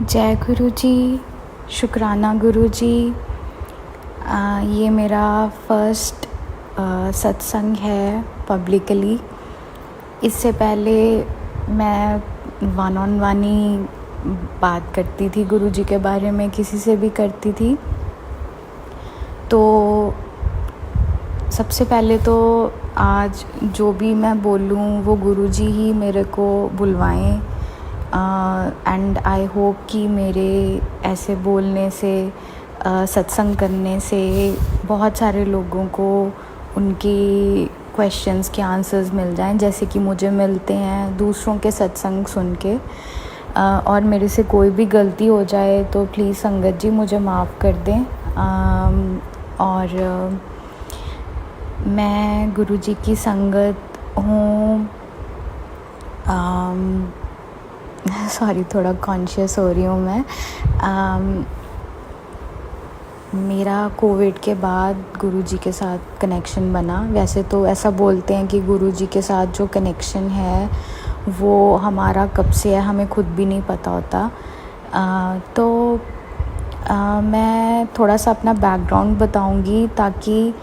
जय गुरु जी। शुक्राना गुरु जी। ये मेरा फर्स्ट सत्संग है पब्लिकली। इससे पहले मैं वन ऑन वन ही बात करती थी गुरु जी के बारे में, किसी से भी करती थी। तो सबसे पहले तो आज जो भी मैं बोलूँ वो गुरु जी ही मेरे को बुलवाएं। एंड आई होप कि मेरे ऐसे बोलने से सत्संग करने से बहुत सारे लोगों को उनकी क्वेश्चंस के आंसर्स मिल जाएं, जैसे कि मुझे मिलते हैं दूसरों के सत्संग सुन के। और मेरे से कोई भी गलती हो जाए तो प्लीज़ संगत जी मुझे माफ़ कर दें। और मैं गुरु जी की संगत हूँ। सॉरी, थोड़ा कॉन्शियस हो रही हूँ मैं। मेरा कोविड के बाद गुरु जी के साथ कनेक्शन बना। वैसे तो ऐसा बोलते हैं कि गुरु जी के साथ जो कनेक्शन है वो हमारा कब से है हमें खुद भी नहीं पता होता। मैं थोड़ा सा अपना बैकग्राउंड बताऊंगी ताकि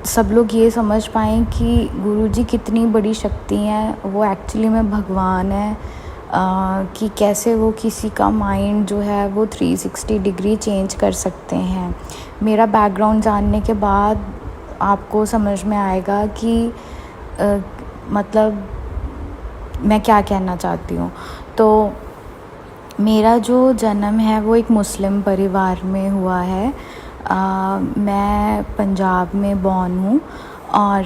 सब लोग ये समझ पाएँ कि गुरु जी कितनी बड़ी शक्ति हैं, वो एक्चुअली में भगवान है। कि कैसे वो किसी का माइंड जो है वो 360 डिग्री चेंज कर सकते हैं। मेरा बैकग्राउंड जानने के बाद आपको समझ में आएगा कि मतलब मैं क्या कहना चाहती हूँ। तो मेरा जो जन्म है वो एक मुस्लिम परिवार में हुआ है। मैं पंजाब में बॉर्न हूँ। और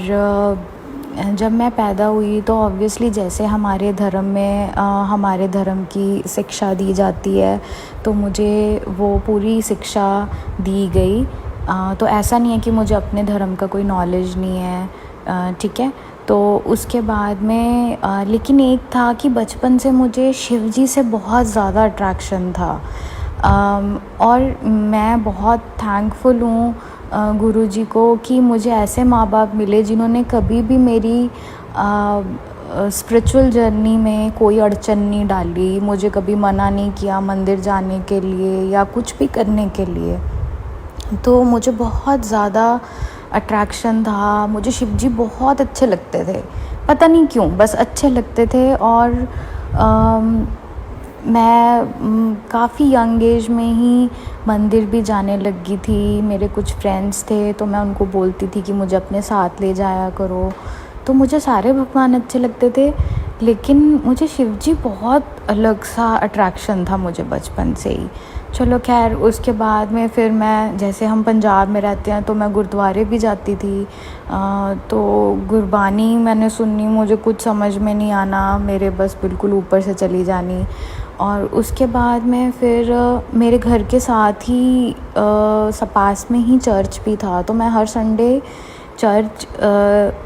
जब मैं पैदा हुई तो ऑब्वियसली जैसे हमारे धर्म में हमारे धर्म की शिक्षा दी जाती है, तो मुझे वो पूरी शिक्षा दी गई। तो ऐसा नहीं है कि मुझे अपने धर्म का कोई नॉलेज नहीं है, ठीक है। तो उसके बाद में लेकिन एक था कि बचपन से मुझे शिव जी से बहुत ज़्यादा अट्रैक्शन था। और मैं बहुत थैंकफुल हूँ गुरु जी को कि मुझे ऐसे माँ बाप मिले जिन्होंने कभी भी मेरी स्पिरिचुअल जर्नी में कोई अड़चन नहीं डाली, मुझे कभी मना नहीं किया मंदिर जाने के लिए या कुछ भी करने के लिए। तो मुझे बहुत ज़्यादा अट्रैक्शन था। मुझे शिव जी बहुत अच्छे लगते थे, पता नहीं क्यों, बस अच्छे लगते थे। और मैं काफ़ी यंग एज में ही मंदिर भी जाने लगी थी। मेरे कुछ फ्रेंड्स थे तो मैं उनको बोलती थी कि मुझे अपने साथ ले जाया करो। तो मुझे सारे भगवान अच्छे लगते थे, लेकिन मुझे शिव जी बहुत अलग सा अट्रैक्शन था मुझे बचपन से ही। चलो खैर, उसके बाद में फिर मैं, जैसे हम पंजाब में रहते हैं तो मैं गुरुद्वारे भी जाती थी। तो गुरबानी मैंने सुननी, मुझे कुछ समझ में नहीं आना, मेरे बस बिल्कुल ऊपर से चली जानी। और उसके बाद में फिर मेरे घर के साथ ही पास में ही चर्च भी था, तो मैं हर संडे चर्च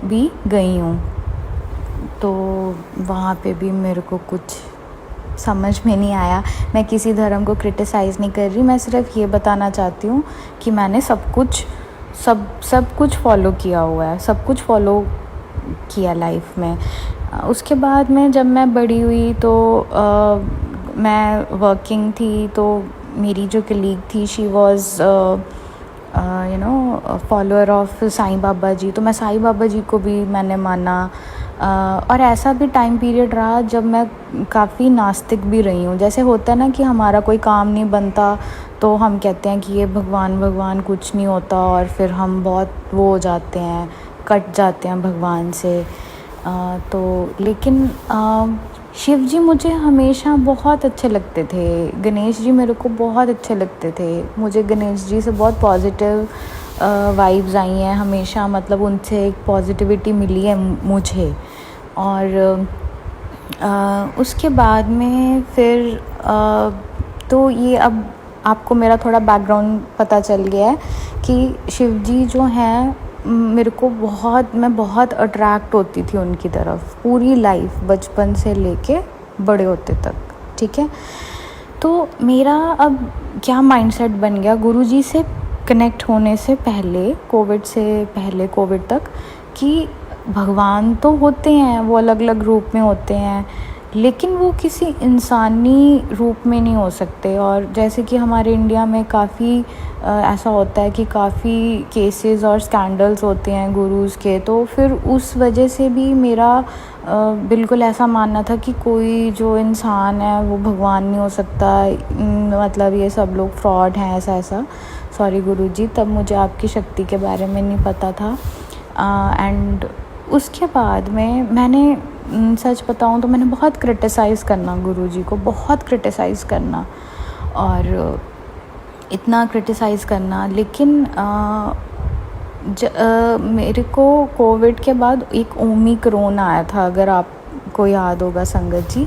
भी गई हूँ। तो वहाँ पे भी मेरे को कुछ समझ में नहीं आया। मैं किसी धर्म को क्रिटिसाइज़ नहीं कर रही, मैं सिर्फ ये बताना चाहती हूँ कि मैंने सब कुछ फॉलो किया हुआ है, सब कुछ फॉलो किया लाइफ में। उसके बाद में जब मैं बड़ी हुई तो मैं वर्किंग थी, तो मेरी जो कलीग थी she was follower of Sai Baba ji. तो मैं साईं बाबा जी को भी मैंने माना। और ऐसा भी टाइम पीरियड रहा जब मैं काफ़ी नास्तिक भी रही हूँ। जैसे होता है ना कि हमारा कोई काम नहीं बनता तो हम कहते हैं कि ये भगवान भगवान कुछ नहीं होता, और फिर हम बहुत वो हो जाते हैं, कट जाते हैं भगवान से। लेकिन शिव जी मुझे हमेशा बहुत अच्छे लगते थे। गणेश जी मेरे को बहुत अच्छे लगते थे। मुझे गणेश जी से बहुत पॉजिटिव वाइब्स आई हैं हमेशा, मतलब उनसे एक पॉजिटिविटी मिली है मुझे। और उसके बाद में फिर तो ये अब आपको मेरा थोड़ा बैकग्राउंड पता चल गया है कि शिव जी जो हैं मेरे को मैं बहुत अट्रैक्ट होती थी उनकी तरफ पूरी लाइफ, बचपन से लेके बड़े होते तक, ठीक है। तो मेरा अब क्या माइंडसेट बन गया गुरुजी से कनेक्ट होने से पहले, कोविड तक, कि भगवान तो होते हैं, वो अलग अलग रूप में होते हैं, लेकिन वो किसी इंसानी रूप में नहीं हो सकते। और जैसे कि हमारे इंडिया में काफ़ी ऐसा होता है कि काफ़ी केसेस और स्कैंडल्स होते हैं गुरुज़ के, तो फिर उस वजह से भी मेरा बिल्कुल ऐसा मानना था कि कोई जो इंसान है वो भगवान नहीं हो सकता, मतलब ये सब लोग फ्रॉड हैं, ऐसा ऐसा। सॉरी गुरुजी, तब मुझे आपकी शक्ति के बारे में नहीं पता था। एंड उसके बाद में मैंने सच बताऊँ तो मैंने बहुत क्रिटिसाइज़ करना गुरुजी को, बहुत क्रिटिसाइज़ करना, और इतना क्रिटिसाइज़ करना। लेकिन मेरे को कोविड के बाद एक ओमिक्रॉन आया था, अगर आपको याद होगा संगत जी।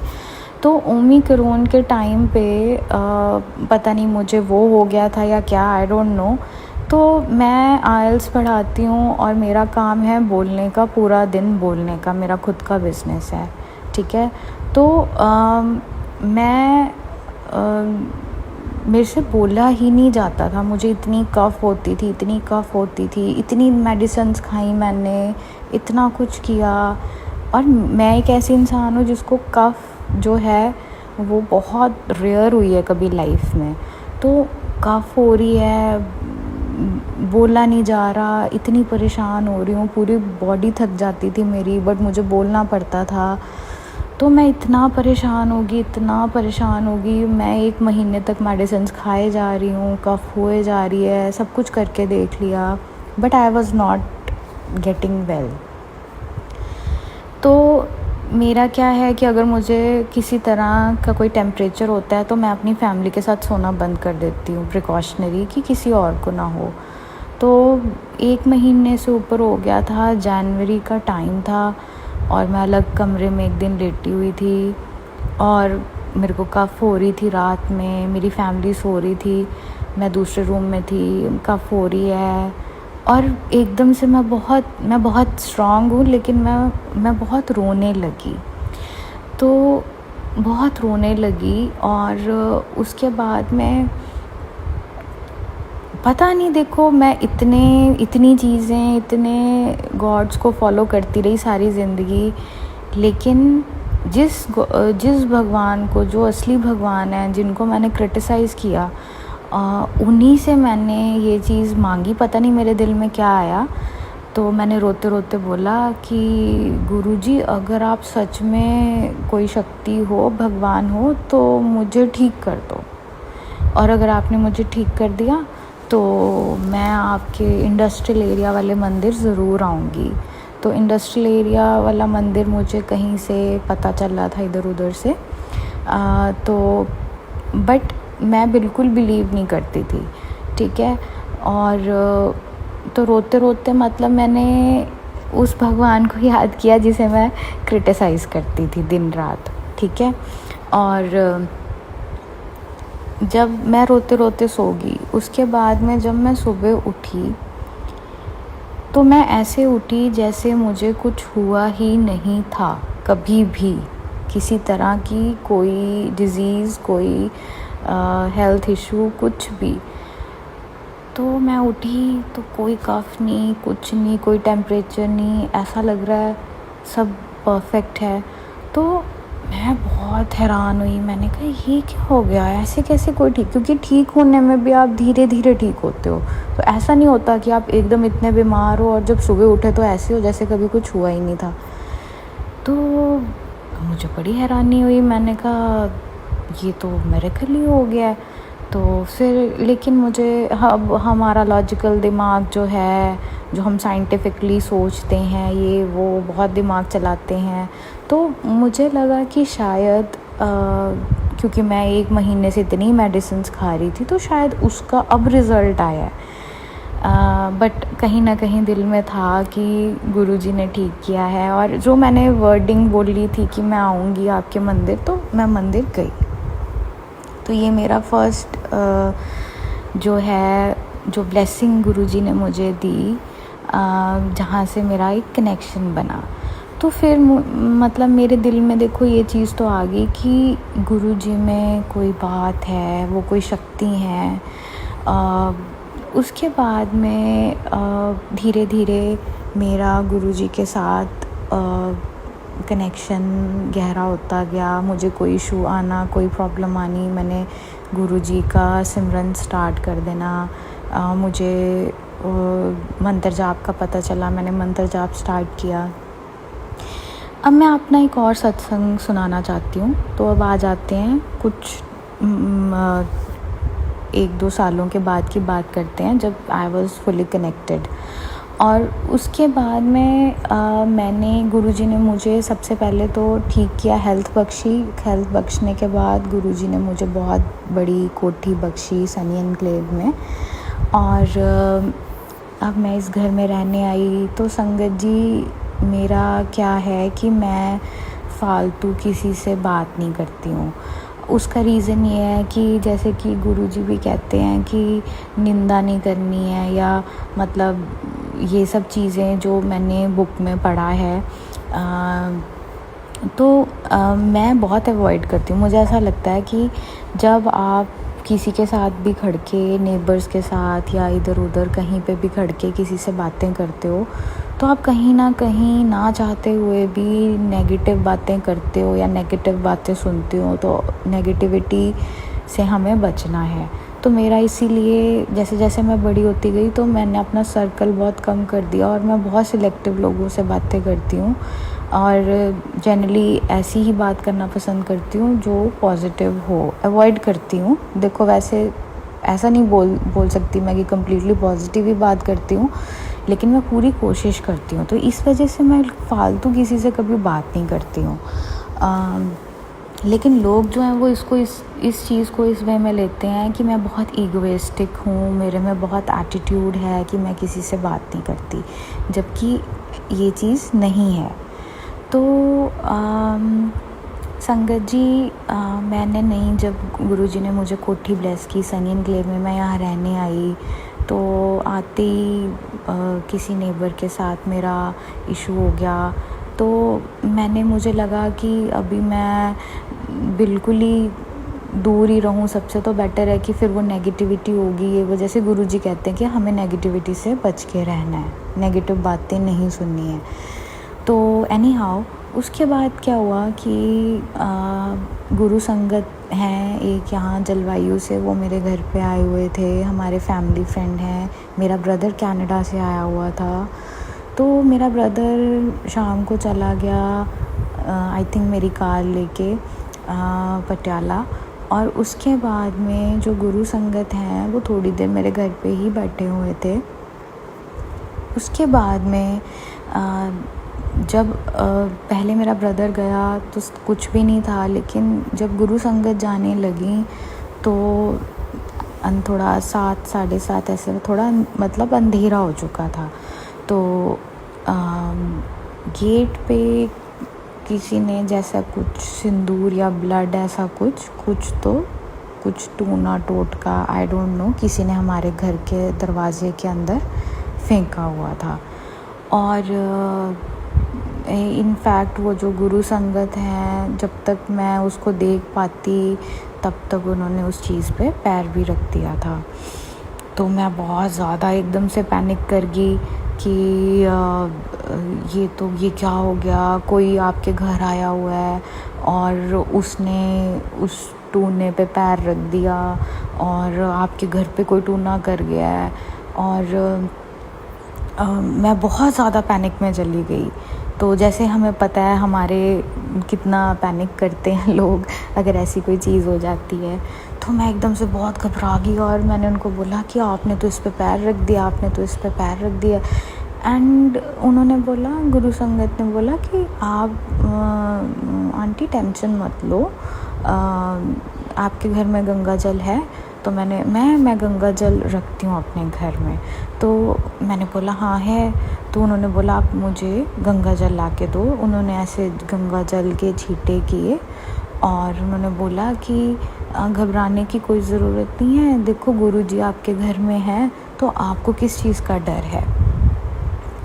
तो ओमिक्रॉन के टाइम पे पता नहीं मुझे वो हो गया था या क्या, आई डोंट नो। तो मैं आइल्स पढ़ाती हूँ और मेरा काम है बोलने का, पूरा दिन बोलने का, मेरा खुद का बिज़नेस है, ठीक है। तो मैं मेरे से बोला ही नहीं जाता था, मुझे इतनी कफ़ होती थी, इतनी कफ़ होती थी, इतनी मेडिसिन्स खाई मैंने, इतना कुछ किया। और मैं एक ऐसी इंसान हूँ जिसको कफ़ जो है वो बहुत रेयर हुई है कभी लाइफ में। तो कफ़ हो रही है, बोला नहीं जा रहा, इतनी परेशान हो रही हूँ, पूरी बॉडी थक जाती थी मेरी, बट मुझे बोलना पड़ता था। तो मैं इतना परेशान होगी, इतना परेशान होगी, मैं 1 महीने तक मेडिसिन्स खाए जा रही हूँ, कफ़ हुए जा रही है, सब कुछ करके देख लिया, but I was not getting well. तो मेरा क्या है कि अगर मुझे किसी तरह का कोई टेम्परेचर होता है तो मैं अपनी फैमिली के साथ सोना बंद कर देती हूँ, प्रिकॉशनरी, कि किसी और को ना हो। तो 1 महीने से ऊपर हो गया था, जनवरी का टाइम था, और मैं अलग कमरे में एक दिन लेटी हुई थी और मेरे को कफ़ हो रही थी रात में, मेरी फैमिली सो रही थी, मैं दूसरे रूम में थी, कफ़ हो रही है। और एकदम से मैं बहुत स्ट्रॉन्ग हूँ, लेकिन मैं बहुत रोने लगी। तो बहुत रोने लगी, और उसके बाद मैं पता नहीं, देखो मैं इतनी चीज़ें, इतने गॉड्स को फॉलो करती रही सारी ज़िंदगी, लेकिन जिस भगवान को, जो असली भगवान है, जिनको मैंने क्रिटिसाइज़ किया, उन्हीं से मैंने ये चीज़ मांगी। पता नहीं मेरे दिल में क्या आया, तो मैंने रोते रोते बोला कि गुरुजी, अगर आप सच में कोई शक्ति हो, भगवान हो, तो मुझे ठीक कर दो, और अगर आपने मुझे ठीक कर दिया तो मैं आपके इंडस्ट्रियल एरिया वाले मंदिर ज़रूर आऊँगी। तो इंडस्ट्रियल एरिया वाला मंदिर मुझे कहीं से पता चल रहा था इधर उधर से, तो बट मैं बिल्कुल बिलीव नहीं करती थी, ठीक है। और तो रोते रोते, मतलब मैंने उस भगवान को याद किया जिसे मैं क्रिटिसाइज़ करती थी दिन रात, ठीक है। और जब मैं रोते रोते सो गई, उसके बाद में जब मैं सुबह उठी तो मैं ऐसे उठी जैसे मुझे कुछ हुआ ही नहीं था कभी भी, किसी तरह की कोई डिज़ीज़, कोई हेल्थ इशू, कुछ भी। तो मैं उठी तो कोई कफ़ नहीं, कुछ नहीं, कोई टेम्परेचर नहीं, ऐसा लग रहा है सब परफेक्ट है। तो मैं बहुत हैरान हुई, मैंने कहा ये क्या हो गया, ऐसे कैसे कोई ठीक, क्योंकि ठीक होने में भी आप धीरे धीरे ठीक होते हो, तो ऐसा नहीं होता कि आप एकदम इतने बीमार हो और जब सुबह उठे तो ऐसे हो जैसे कभी कुछ हुआ ही नहीं था। तो मुझे बड़ी हैरानी हुई, मैंने कहा ये तो मिरेकल ही हो गया है। तो फिर लेकिन मुझे अब हमारा लॉजिकल दिमाग जो है, जो हम साइंटिफिकली सोचते हैं, ये वो बहुत दिमाग चलाते हैं, तो मुझे लगा कि शायद क्योंकि मैं 1 महीने से इतनी मेडिसिन्स खा रही थी तो शायद उसका अब रिज़ल्ट आया है। बट कहीं ना कहीं दिल में था कि गुरुजी ने ठीक किया है, और जो मैंने वर्डिंग बोली थी कि मैं आऊँगी आपके मंदिर, तो मैं मंदिर गई। तो ये मेरा फर्स्ट जो है, जो ब्लेसिंग गुरुजी ने मुझे दी, जहाँ से मेरा एक कनेक्शन बना। तो फिर मतलब मेरे दिल में देखो ये चीज़ तो आ गई कि गुरुजी में कोई बात है, वो कोई शक्ति है। उसके बाद में धीरे धीरे मेरा गुरुजी के साथ कनेक्शन गहरा होता गया। मुझे कोई इशू आना, कोई प्रॉब्लम आनी, मैंने गुरुजी का सिमरन स्टार्ट कर देना। मुझे मंत्र जाप का पता चला, मैंने मंत्र जाप स्टार्ट किया। अब मैं अपना एक और सत्संग सुनाना चाहती हूँ। तो अब आ जाते हैं कुछ 1-2 सालों के बाद की बात करते हैं, जब आई वॉज़ फुली कनेक्टेड। और उसके बाद में मैंने गुरुजी ने मुझे सबसे पहले तो ठीक किया, हेल्थ बख्शने के बाद गुरुजी ने मुझे बहुत बड़ी कोठी बख्शी सनी एनक्लेव में। और अब मैं इस घर में रहने आई। तो संगत जी, मेरा क्या है कि मैं फालतू किसी से बात नहीं करती हूँ। उसका रीज़न ये है कि जैसे कि गुरुजी भी कहते हैं कि निंदा नहीं करनी है, या मतलब ये सब चीज़ें जो मैंने बुक में पढ़ा है, मैं बहुत अवॉइड करती हूँ। मुझे ऐसा लगता है कि जब आप किसी के साथ भी खड़के, नेबर्स के साथ या इधर उधर कहीं पे भी खड़के किसी से बातें करते हो, तो आप कहीं ना कहीं ना चाहते हुए भी नेगेटिव बातें करते हो या नेगेटिव बातें सुनते हो। तो नेगेटिविटी से हमें बचना है। तो मेरा इसीलिए जैसे जैसे मैं बड़ी होती गई तो मैंने अपना सर्कल बहुत कम कर दिया, और मैं बहुत सिलेक्टिव लोगों से बातें करती हूँ, और जनरली ऐसी ही बात करना पसंद करती हूँ जो पॉजिटिव हो। अवॉइड करती हूँ, देखो वैसे ऐसा नहीं बोल सकती मैं कि कम्प्लीटली पॉजिटिव ही बात करती हूँ, लेकिन मैं पूरी कोशिश करती हूँ। तो इस वजह से मैं फालतू किसी से कभी बात नहीं करती हूँ। लेकिन लोग जो हैं वो इस चीज़ को इस वे में लेते हैं कि मैं बहुत ईगोइस्टिक हूँ, मेरे में बहुत एटीट्यूड है कि मैं किसी से बात नहीं करती, जबकि ये चीज़ नहीं है। तो संगत जी, मैंने नहीं, जब गुरुजी ने मुझे कोठी ब्लेस की सनी एनक्लेव में, मैं यहाँ रहने आई, तो आते ही किसी नेबर के साथ मेरा इशू हो गया। तो मुझे लगा कि अभी मैं बिल्कुल ही दूर ही रहूँ सबसे, तो बेटर है कि फिर वो नेगेटिविटी होगी। ये वजह से गुरुजी कहते हैं कि हमें नेगेटिविटी से बच के रहना है, नेगेटिव बातें नहीं सुननी है। तो एनी हाउ, उसके बाद क्या हुआ कि गुरु संगत हैं एक यहाँ जलवायु से, वो मेरे घर पे आए हुए थे, हमारे फैमिली फ्रेंड हैं। मेरा ब्रदर कनाडा से आया हुआ था। तो मेरा ब्रदर शाम को चला गया, आई थिंक मेरी कार लेके पटियाला। और उसके बाद में जो गुरु संगत हैं वो थोड़ी देर मेरे घर पे ही बैठे हुए थे। उसके बाद में जब पहले मेरा ब्रदर गया तो कुछ भी नहीं था, लेकिन जब गुरु संगत जाने लगी तो थोड़ा 7, 7:30 ऐसे थोड़ा मतलब अंधेरा हो चुका था। तो गेट पे किसी ने जैसा कुछ सिंदूर या ब्लड ऐसा कुछ टूना टोटका, आई डोंट नो, किसी ने हमारे घर के दरवाजे के अंदर फेंका हुआ था। और इनफैक्ट वो जो गुरु संगत हैं, जब तक मैं उसको देख पाती तब तक उन्होंने उस चीज़ पे पैर भी रख दिया था। तो मैं बहुत ज़्यादा एकदम से पैनिक कर गई कि ये क्या हो गया, कोई आपके घर आया हुआ है और उसने उस टूने पे पैर रख दिया और आपके घर पे कोई टूना कर गया है। और मैं बहुत ज़्यादा पैनिक में चली गई। तो जैसे हमें पता है हमारे कितना पैनिक करते हैं लोग अगर ऐसी कोई चीज़ हो जाती है। तो मैं एकदम से बहुत घबरा गई और मैंने उनको बोला कि आपने तो इस पे पैर रख दिया, आपने तो इस पे पैर रख दिया। एंड उन्होंने बोला, गुरु संगत ने बोला कि आप आंटी टेंशन मत लो, आपके घर में गंगा जल है। तो मैं गंगा जल रखती हूँ अपने घर में। तो मैंने बोला हाँ है। तो उन्होंने बोला आप मुझे गंगा जल ला के दो। उन्होंने ऐसे गंगा जल के छींटे किए और उन्होंने बोला कि घबराने की कोई ज़रूरत नहीं है, देखो गुरुजी आपके घर में है तो आपको किस चीज़ का डर है।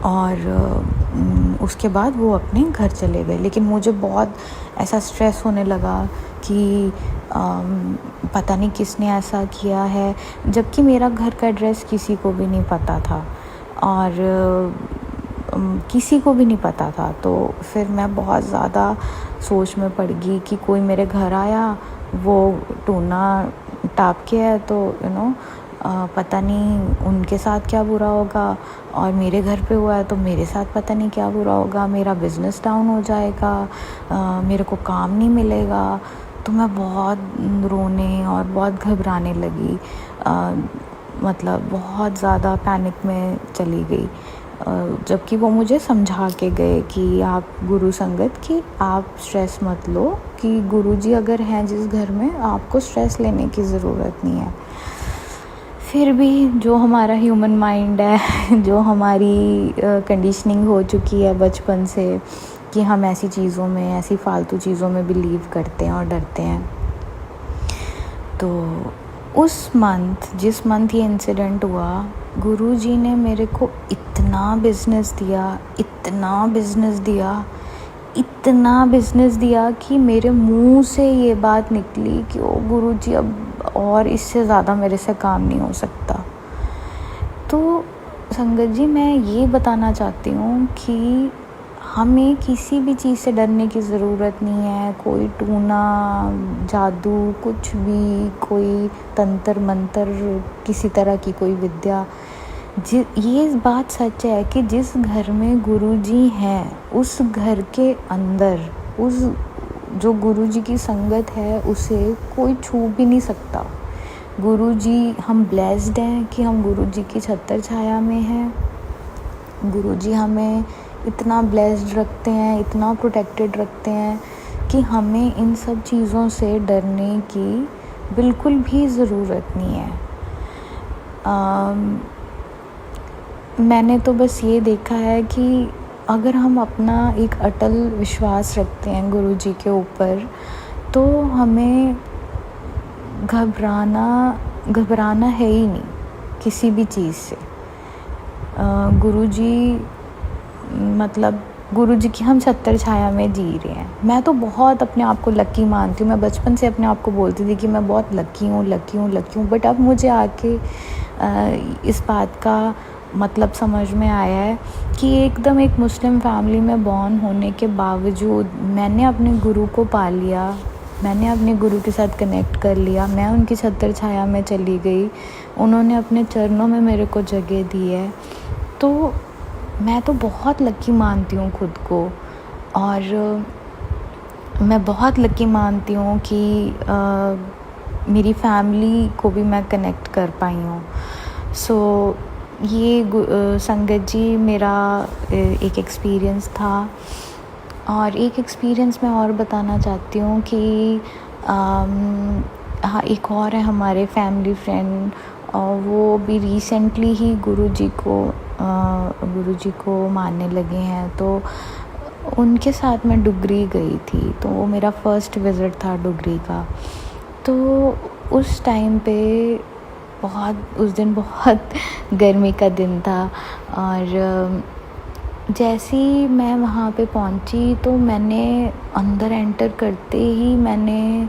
और उसके बाद वो अपने घर चले गए। लेकिन मुझे बहुत ऐसा स्ट्रेस होने लगा कि पता नहीं किसने ऐसा किया है, जबकि मेरा घर का एड्रेस किसी को भी नहीं पता था। और किसी को भी नहीं पता था। तो फिर मैं बहुत ज़्यादा सोच में पड़ गई कि कोई मेरे घर आया, वो टूना टाप के है, तो पता नहीं उनके साथ क्या बुरा होगा, और मेरे घर पे हुआ है तो मेरे साथ पता नहीं क्या बुरा होगा, मेरा बिज़नेस डाउन हो जाएगा, मेरे को काम नहीं मिलेगा। तो मैं बहुत रोने और बहुत घबराने लगी, मतलब बहुत ज़्यादा पैनिक में चली गई। जबकि वो मुझे समझा के गए कि आप गुरु संगत की आप स्ट्रेस मत लो, कि गुरुजी अगर हैं जिस घर में, आपको स्ट्रेस लेने की ज़रूरत नहीं है। फिर भी जो हमारा ह्यूमन माइंड है, जो हमारी कंडीशनिंग हो चुकी है बचपन से, कि हम ऐसी चीज़ों में, ऐसी फालतू चीज़ों में बिलीव करते हैं और डरते हैं। तो उस मंथ, जिस मंथ ये इंसिडेंट हुआ, गुरुजी ने मेरे को इतना बिज़नेस दिया, इतना बिज़नेस दिया, इतना बिज़नेस दिया कि मेरे मुंह से ये बात निकली कि ओ गुरुजी, अब और इससे ज़्यादा मेरे से काम नहीं हो सकता। तो संगत जी, मैं ये बताना चाहती हूँ कि हमें किसी भी चीज़ से डरने की ज़रूरत नहीं है। कोई टूना, जादू, कुछ भी, कोई तंत्र मंत्र, किसी तरह की कोई विद्या, ये बात सच है कि जिस घर में गुरुजी हैं, उस घर के अंदर उस जो गुरुजी की संगत है, उसे कोई छू भी नहीं सकता। गुरुजी, हम ब्लेस्ड हैं कि हम गुरुजी की छत्र छाया में हैं। गुरुजी हमें इतना ब्लेस्ड रखते हैं, इतना प्रोटेक्टेड रखते हैं कि हमें इन सब चीज़ों से डरने की बिल्कुल भी ज़रूरत नहीं है। मैंने तो बस ये देखा है कि अगर हम अपना एक अटल विश्वास रखते हैं गुरुजी के ऊपर, तो हमें घबराना है ही नहीं किसी भी चीज़ से। गुरुजी, मतलब गुरुजी की हम छत्र छाया में जी रहे हैं। मैं तो बहुत अपने आप को लकी मानती हूँ। मैं बचपन से अपने आप को बोलती थी कि मैं बहुत लकी हूँ। बट अब मुझे आके इस बात का मतलब समझ में आया है कि एकदम एक मुस्लिम फैमिली में बॉर्न होने के बावजूद मैंने अपने गुरु को पा लिया, मैंने अपने गुरु के साथ कनेक्ट कर लिया, मैं उनकी छत्र छाया में चली गई, उन्होंने अपने चरणों में मेरे को जगह दी है। तो मैं तो बहुत लकी मानती हूँ खुद को, और मैं बहुत लकी मानती हूँ कि मेरी फैमिली को भी मैं कनेक्ट कर पाई हूँ। सो ये संगत जी मेरा एक एक्सपीरियंस था। और एक एक्सपीरियंस मैं और बताना चाहती हूँ कि हाँ, एक और है हमारे फैमिली फ्रेंड, और वो भी रिसेंटली ही गुरुजी को मानने लगे हैं। तो उनके साथ मैं डुगरी गई थी, तो वो मेरा फर्स्ट विज़िट था डुगरी का। तो उस टाइम पे उस दिन बहुत गर्मी का दिन था, और जैसे ही मैं वहाँ पे पहुँची तो मैंने अंदर एंटर करते ही मैंने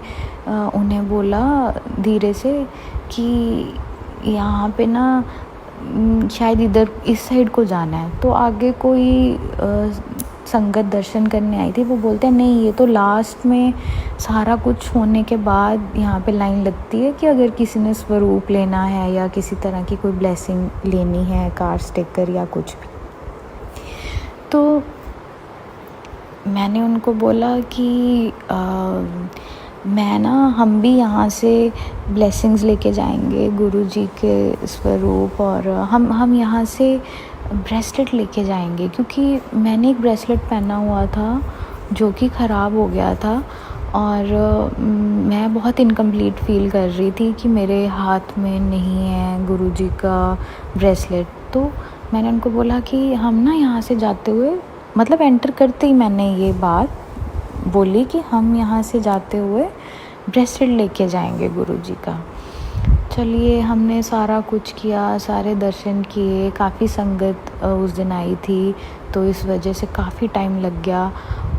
उन्हें बोला धीरे से कि यहाँ पे ना शायद इधर इस साइड को जाना है। तो आगे कोई संगत दर्शन करने आई थी, वो बोलते हैं नहीं, ये तो लास्ट में सारा कुछ होने के बाद यहाँ पे लाइन लगती है कि अगर किसी ने स्वरूप लेना है या किसी तरह की कोई ब्लेसिंग लेनी है, कार स्टिकर या कुछ भी। तो मैंने उनको बोला कि हम भी यहाँ से ब्लेसिंग्स लेके जाएंगे गुरुजी के स्वरूप, और हम यहाँ से ब्रेसलेट लेके जाएंगे, क्योंकि मैंने एक ब्रेसलेट पहना हुआ था जो कि ख़राब हो गया था, और मैं बहुत इनकम्प्लीट फ़ील कर रही थी कि मेरे हाथ में नहीं है गुरुजी का ब्रेसलेट। तो मैंने उनको बोला कि हम ना यहाँ से जाते हुए, मतलब एंटर करते ही मैंने ये बात बोली कि हम यहाँ से जाते हुए ब्रेसलेट लेके जाएंगे गुरुजी का। चलिए, हमने सारा कुछ किया, सारे दर्शन किए, काफ़ी संगत उस दिन आई थी, तो इस वजह से काफ़ी टाइम लग गया।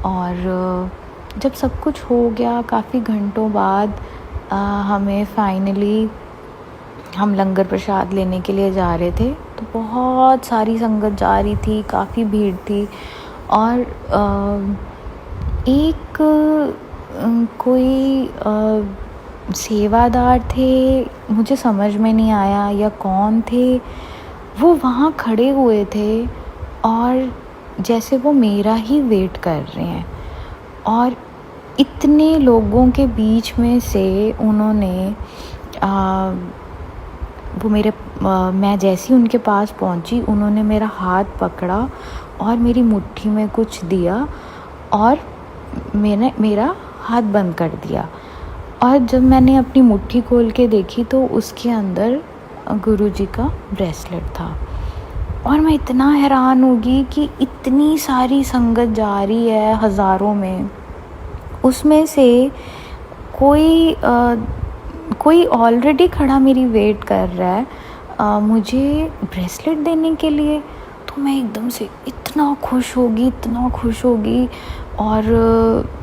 और जब सब कुछ हो गया, काफ़ी घंटों बाद हमें फाइनली, हम लंगर प्रसाद लेने के लिए जा रहे थे, तो बहुत सारी संगत जा रही थी, काफ़ी भीड़ थी। और एक कोई सेवादार थे, मुझे समझ में नहीं आया या कौन थे, वो वहाँ खड़े हुए थे और जैसे वो मेरा ही वेट कर रहे हैं। और इतने लोगों के बीच में से उन्होंने मैं जैसे ही उनके पास पहुंची, उन्होंने मेरा हाथ पकड़ा और मेरी मुट्ठी में कुछ दिया और मैंने मेरा हाथ बंद कर दिया। और जब मैंने अपनी मुट्ठी खोल के देखी तो उसके अंदर गुरुजी का ब्रेसलेट था। और मैं इतना हैरान होगी कि इतनी सारी संगत जा रही है हज़ारों में, उसमें से कोई ऑलरेडी खड़ा मेरी वेट कर रहा है मुझे ब्रेसलेट देने के लिए। तो मैं एकदम से इतना खुश होगी। और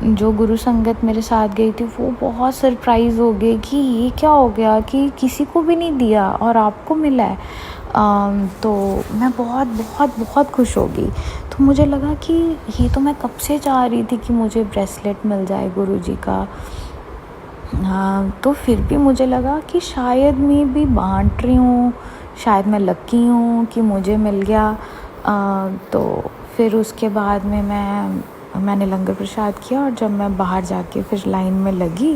जो गुरु संगत मेरे साथ गई थी वो बहुत सरप्राइज़ हो गई कि ये क्या हो गया कि किसी को भी नहीं दिया और आपको मिला है। तो मैं बहुत खुश हो गई। तो मुझे लगा कि ये तो मैं कब से चाह रही थी कि मुझे ब्रेसलेट मिल जाए गुरुजी का। तो फिर भी मुझे लगा कि शायद मैं भी बांट रही हूँ, शायद मैं लकी हूँ कि मुझे मिल गया। तो फिर उसके बाद में मैंने लंगर प्रसाद किया और जब मैं बाहर जाके फिर लाइन में लगी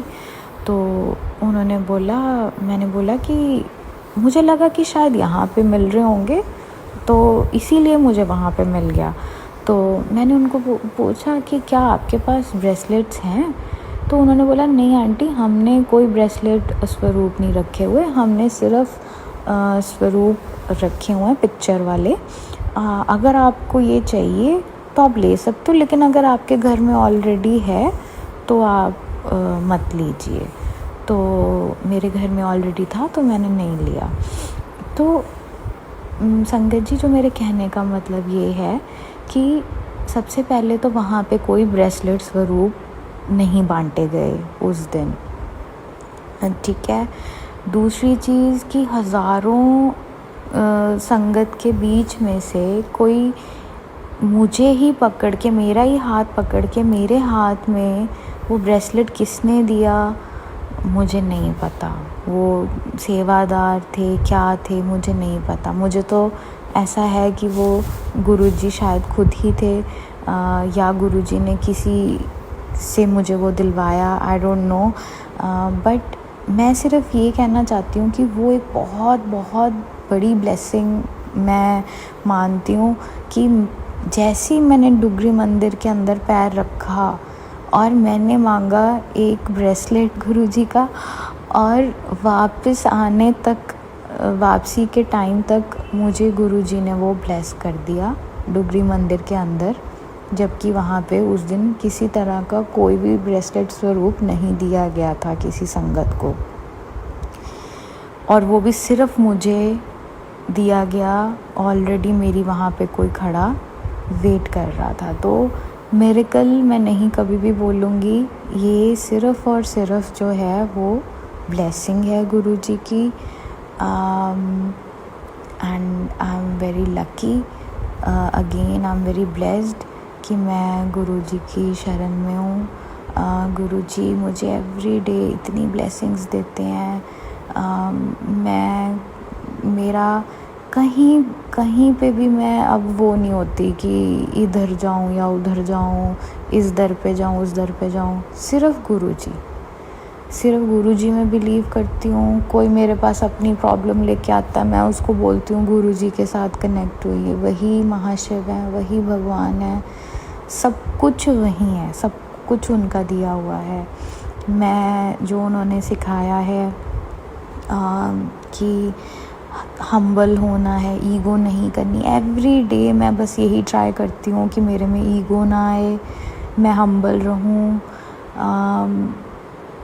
तो मैंने बोला कि मुझे लगा कि शायद यहाँ पे मिल रहे होंगे, तो इसीलिए मुझे वहाँ पे मिल गया। तो मैंने उनको पूछा कि क्या आपके पास ब्रेसलेट्स हैं? तो उन्होंने बोला नहीं आंटी, हमने कोई ब्रेसलेट स्वरूप नहीं रखे हुए, हमने सिर्फ स्वरूप रखे हुए हैं पिक्चर वाले। अगर आपको ये चाहिए तो आप ले सकते हो, लेकिन अगर आपके घर में ऑलरेडी है तो आप मत लीजिए। तो मेरे घर में ऑलरेडी था तो मैंने नहीं लिया। तो संगत जी, जो मेरे कहने का मतलब ये है कि सबसे पहले तो वहाँ पे कोई ब्रेसलेट स्वरूप नहीं बांटे गए उस दिन, ठीक है। दूसरी चीज़ कि हज़ारों संगत के बीच में से कोई मुझे ही पकड़ के, मेरा ही हाथ पकड़ के मेरे हाथ में वो ब्रेसलेट किसने दिया मुझे नहीं पता। वो सेवादार थे, क्या थे, मुझे नहीं पता। मुझे तो ऐसा है कि वो गुरुजी शायद खुद ही थे या गुरुजी ने किसी से मुझे वो दिलवाया, आई डोंट नो। बट मैं सिर्फ ये कहना चाहती हूँ कि वो एक बहुत बड़ी ब्लेसिंग मैं मानती हूँ कि जैसे ही मैंने डुगरी मंदिर के अंदर पैर रखा और मैंने मांगा एक ब्रेसलेट गुरुजी का, और वापस आने तक, वापसी के टाइम तक मुझे गुरुजी ने वो ब्लेस कर दिया डुगरी मंदिर के अंदर, जबकि वहाँ पे उस दिन किसी तरह का कोई भी ब्रेसलेट स्वरूप नहीं दिया गया था किसी संगत को, और वो भी सिर्फ मुझे दिया गया। ऑलरेडी मेरी वहाँ पे कोई खड़ा वेट कर रहा था। तो मिरेकल मैं नहीं कभी भी बोलूँगी, ये सिर्फ़ और सिर्फ जो है वो ब्लेसिंग है गुरुजी की। And I am very lucky, again I am very blessed कि मैं गुरुजी की शरण में हूँ। गुरुजी मुझे एवरी डे इतनी ब्लेसिंग्स देते हैं। मेरा कहीं पे भी मैं अब वो नहीं होती कि इधर जाऊँ या उधर जाऊँ, इस दर पे जाऊँ, उस दर पे जाऊँ। सिर्फ गुरुजी में बिलीव करती हूँ। कोई मेरे पास अपनी प्रॉब्लम लेके आता है, मैं उसको बोलती हूँ गुरुजी के साथ कनेक्ट हुई है, वही महाशिव है, वही भगवान है, सब कुछ वही है, सब कुछ उनका दिया हुआ है। मैं जो उन्होंने सिखाया है कि हम्बल होना है, ईगो नहीं करनी, एवरी डे मैं बस यही ट्राई करती हूँ कि मेरे में ईगो ना आए, मैं हम्बल रहूँ।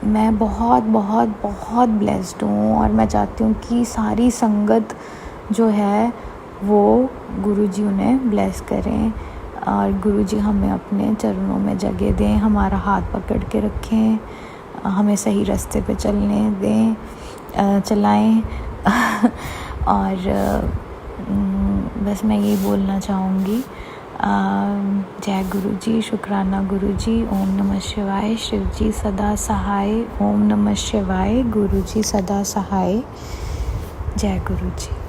मैं बहुत ब्लेस्ड हूँ और मैं चाहती हूँ कि सारी संगत जो है वो गुरुजी उन्हें ब्लेस करें और गुरुजी हमें अपने चरणों में जगह दें, हमारा हाथ पकड़ के रखें, हमें सही रास्ते पे चलाएं। और बस मैं यही बोलना चाहूँगी। जय गुरु जी, शुक्राना गुरु जी। ओम नमः शिवाय। शिव जी सदा सहाय। ओम नमः शिवाय। गुरु जी सदा सहाय। जय गुरु जी।